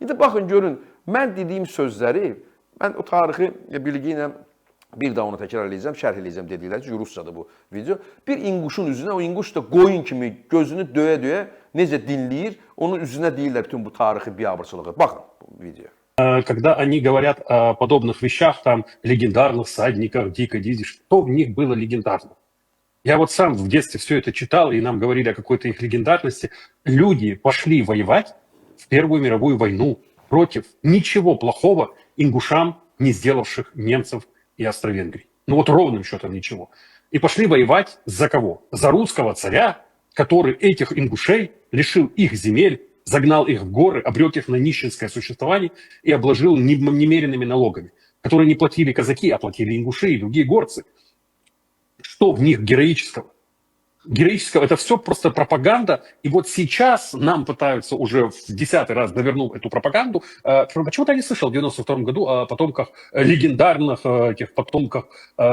İndi baxın görün, mən dediyim sözləri, mən o tarixi bilgi ilə bir daha onu təkrar edəcəm, şərh edəcəm dedikləri ki, Rusçadır bu video. Bir inquşun üzünə, o inquş da qoyun kimi gözünü döyə-döyə necə dinləyir, onun üzünə deyirlər bütün bu tarixi biabırçılığı. Baxın bu video. Когда они говорят о подобных вещах, там, легендарных всадниках, дикой дизи, что в них было легендарно? Я вот сам в детстве все это читал, и нам говорили о какой-то их легендарности. Люди пошли воевать в Первую мировую войну против ничего плохого ингушам, не сделавших немцев и Австро-Венгрии. Ну вот ровным счетом ничего. И пошли воевать за кого? За русского царя, который этих ингушей лишил их земель, загнал их в горы, обрек их на нищенское существование и обложил немеренными налогами, которые не платили казаки, а платили ингуши и другие горцы. Что в них героического? Героического — это все просто пропаганда. И вот сейчас нам пытаются уже в 10-й раз, довернув эту пропаганду. Почему-то я не слышал в 92-м году о потомках легендарных, этих потомках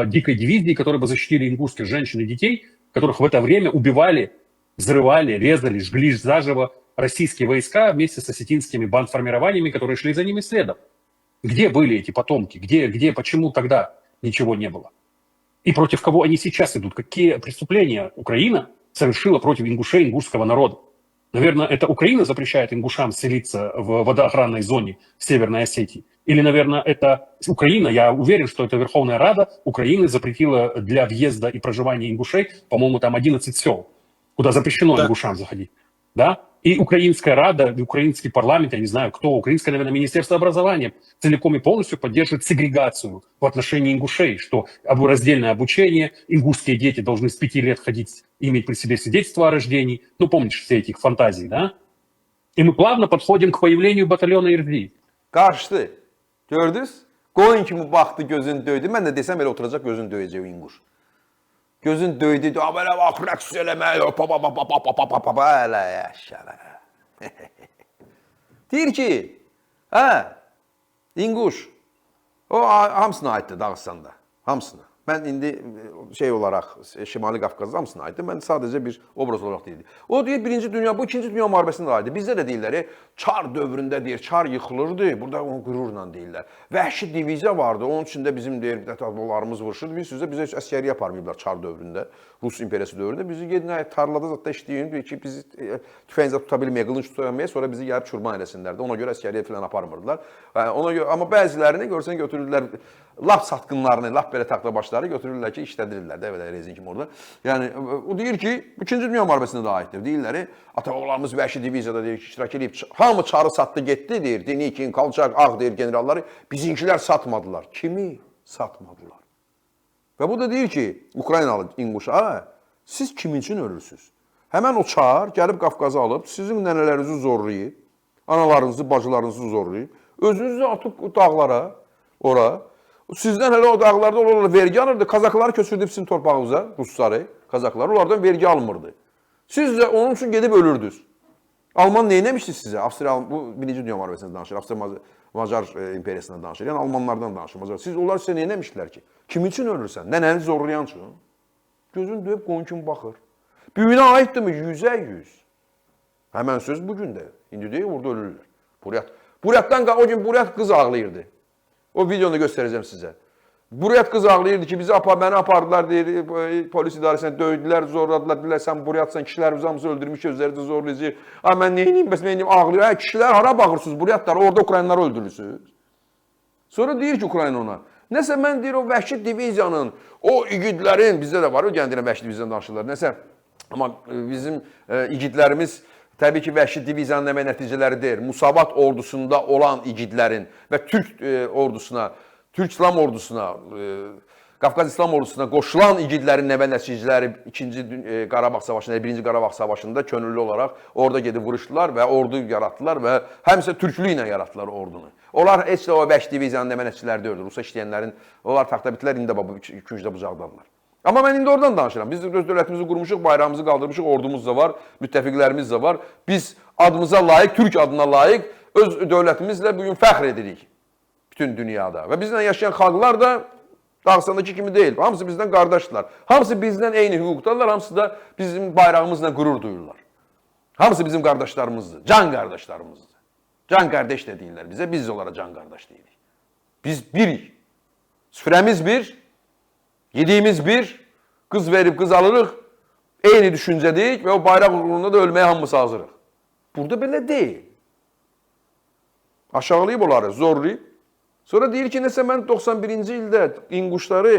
дикой дивизии, которые бы защитили ингушских женщин и детей, которых в это время убивали, взрывали, резали, жгли заживо российские войска вместе с осетинскими бандформированиями, которые шли за ними следом. Где были эти потомки? Где, почему тогда ничего не было? И против кого они сейчас идут? Какие преступления Украина совершила против ингушей, ингушского народа? Наверное, это Украина запрещает ингушам селиться в водоохранной зоне в Северной Осетии? Или, наверное, это Украина, я уверен, что это Верховная Рада Украины запретила для въезда и проживания ингушей, по-моему, там 11 сел, куда запрещено ингушам заходить. Да? И Украинская Рада, и украинский парламент, я не знаю кто, украинское, наверное, Министерство образования целиком и полностью поддерживает сегрегацию в отношении ингушей, что раздельное обучение, ингушские дети должны с 5 лет ходить, иметь при себе свидетельство о рождении. Ну, помнишь все эти фантазии, да? И мы плавно подходим к появлению батальона Ирди. Karşıdı. Gördünüz? Qoyun kimi baxdı, gözünü döydü. Mən də desəm elə oturacaq, gözünü döyəcək o inquş. Gözün döydü, belə bax, rəqs eləmək, elə yaşara. Deyir ki, inquş, o hamısına aiddir Dağıstanda, hamısına. Mən indi şey olaraq, Şimali Qafqazda hamısına aiddir, mən sadəcə bir obraz olaraq deyildi. O deyir, bu 2-ci Dünya müharibəsində aiddir. Bizdə də deyirlər, Çar dövründə deyir, Çar yıxılırdı, burada onu qürurla deyirlər. Vəhşi diviziya vardı, onun içində bizim deyir, dətadlarımız vuruşurdu. Bizə heç əskəri yaparmayıblar Çar dövründə, Rus imperiyası dövründə. Bizi gedin, tarlada zətdə işləyin ki, bizi tüfəngizə tuta bilməyə, qılınç tuta bilməyə, sonra bizi gəlib çurban eləsinlər də. Ona görə əskəriyə filan aparmırdılar. Amma bəzilərini görsən götürürlər, lap satqınlarını, lap belə taxta başları götürürlər ki, işlədirirlər də, belə rezin kimi orada. Yəni, o deyir ki, 2-ci Dünya müharibəsində də aiddir. Deyirlər, ata-oğlarımız vəhşi diviziyada deyir ki, iştirak edib, hamı Çarı satdı, getdi, deyir, Denikin, Kolçak, Ağ, deyir, generalları, bizinkilər satmadılar. Kimi satmadılar? Və bu da deyir ki, Ukraynalı inquş, siz kimin üçün ölürsünüz? Həmən o Çar gəlib Qafqazı alıb, sizin nənələrinizi zorlayıb, analarınızı, bacılarınızı zorlayıb, özünüzü atıb dağlara, ora, sizdən hələ o dağlarda onlarla vergi alırdı, Kazakları köçürdü sizin torpağınıza, Rusları, Kazakları, onlardan vergi almırdı. Siz də onun üçün gedib ölürdünüz. Alman neynəmişdi sizə? Avstriya, bu 1-ci Dünya müharibəsində danışır, Avstriya-Macar imperiyasından danışır, yəni Almanlardan danışır. Siz onlar sizə neynəmişdilər ki? Kim üçün ölürsən? Nənəni zorlayan üçün? Gözün döyüb qoyun kimi baxır. Büyünə aiddir mi? 100%. Həmən söz bugün də. İndi deyək, orada ölürlər. Buryat. Buryatdan, o gün Buryat qız ağlayırdı. O videonu göstərəcəm sizə. Buryat qız ağlayırdı ki, məni apardılar, deyir, polis idarəsinə döydülər, zorladılar, deyirlər, sən Buryatsan, kişilər hamısı öldürmüş, özləri də zorlayıcı. Mən neyniyim, bəs neyniyim, ağlayır. Kişilər hara baxırsınız, Buryatlar, orada Ukraynaları öldürürsünüz. Sonra deyir ki, Ukrayna ona, nəsə mən deyir, o vəhşi diviziyanın, o igidlərin, bizdə də var, o gəndiyinə vəhşi diviziyanı danışırlar, nəsə, amma bizim igidlərimiz, təbii ki, vəhşi diviziyanın əmək nəticələri deyir. Musavat ordusunda olan igidlərin və Türk ordusuna, Türk İslam ordusuna, Qafqaz İslam ordusuna qoşulan igidlərin nəvə nəticələri 2-ci Qarabağ Savaşında, 1-ci Qarabağ Savaşında könüllü olaraq orada gedib vuruşdular və ordu yaratdılar və həmsə türklü ilə yaratdılar ordunu. Onlar heç də o vəhşi diviziyanın nəvə nəticələri deyildi. Rusa işləyənlərin, onlar taxta bitdilər, indi də bu küncdə bucaqdadılar. Amma mən indi oradan danışıram. Biz öz dövlətimizi qurmuşuq, bayrağımızı qaldırmışıq, ordumuz da var, müttəfiqlərimiz də var. Biz adımıza layiq, Türk adına layiq öz dövlətimizlə bugün fəxr edirik bütün dünyada. Və bizlə yaşayan xalqlar da Dağıstandakı kimi deyil. Hamısı bizdən qardaşdırlar. Hamısı bizdən eyni hüquqdadırlar, hamısı da bizim bayrağımızla qürur duyurlar. Hamısı bizim qardaşlarımızdır, can qardaşlarımızdır. Can qardaş da deyirlər bizə, biz də onlara can qardaş deyirik. Biz birik. Süfrəmiz bir, yediyimiz bir, qız verib qız alırıq, eyni düşüncədik və o bayraq uğrunda da ölməyə hamımız hazırıq. Burada belə deyil. Aşağılayıb onları, zorlayıb. Sonra deyir ki, nəsə mən 91-ci ildə inquşları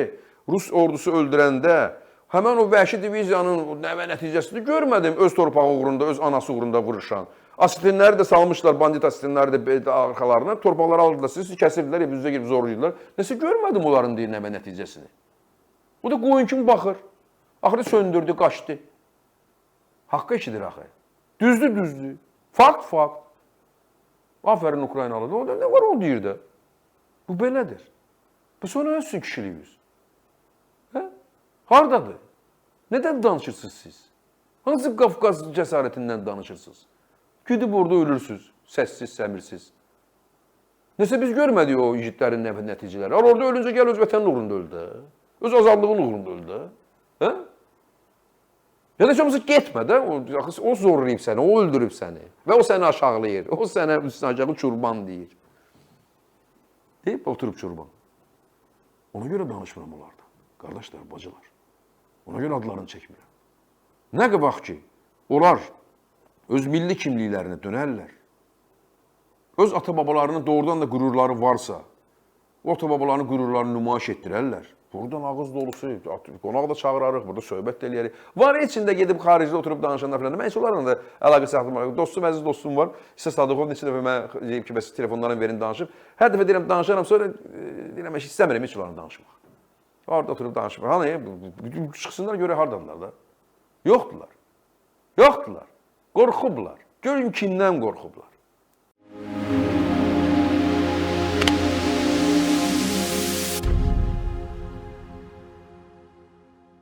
Rus ordusu öldürəndə həmən o vəhşi diviziyanın nəvə nəticəsini görmədim öz torpağı uğrunda, öz anası uğrunda vuruşan. Asitlinləri də salmışlar, bandit asitlinləri də arxalarına, torpaqları alırdılar, siz kəsirdilər, evinizə girib zorlayırlar. Nəsə görmədim onların deyir nəvə nəticəsini. Bu da qoyun kimi baxır. Axırı söndürdü, qaçdı. Haqqı eşidir axı. Düzdür. Fakt. Aferin Ukraynalı. Nə var o deyir də. Bu belədir. Bu sonra nə sizin kişiliyiniz? Hardadır? Nədən danışırsınız siz? Hansı Qafqaz cəsarətindən danışırsınız? Gidib orada ölürsünüz, səssiz, səmirsiz. Nəsə biz görmədik o igidlərin nəticələri. Orada ölüncə gəl öz vətənin uğrunda öl də. Öz azadlığın uğrunda öl də. Hə? Ya da çoxmusu getmə də, o zorlayıb səni, o öldürüb səni. Və o səni aşağılayır, o sənə üstünə aşağı çurban deyir. Deyib, oturub çurban. Ona görə danışmıram onlardan. Qardaşlar, bacılar. Ona görə adlarını çəkmirəm. Nə qabaq ki, onlar öz milli kimliklərinə dönərlər. Öz ata-babalarının doğrudan da qürurları varsa, o ata-babalarının qürurlarını nümayiş etdirərlər. Buradan ağız dolusu, qonaq da çağırarıq, burada söhbət də eləyərik. Var içində gedib xaricdə oturub danışanlar falan. Mən heç onlarla da əlaqə saxlamaq. Dostum, əziz dostum var. İsa Sadıqov neçə dəfə mənə deyib ki, bəs telefonlarını verin danışıb. Hər dəfə deyirəm danışaram, sonra deyirəm ki, istəmirəm heç onlarla danışmaq. Orada oturub danışmaq. Hani çıxsınlar görə hardanlar da? Yoxdular. Qorxublar. Görün kimdən qorxublar.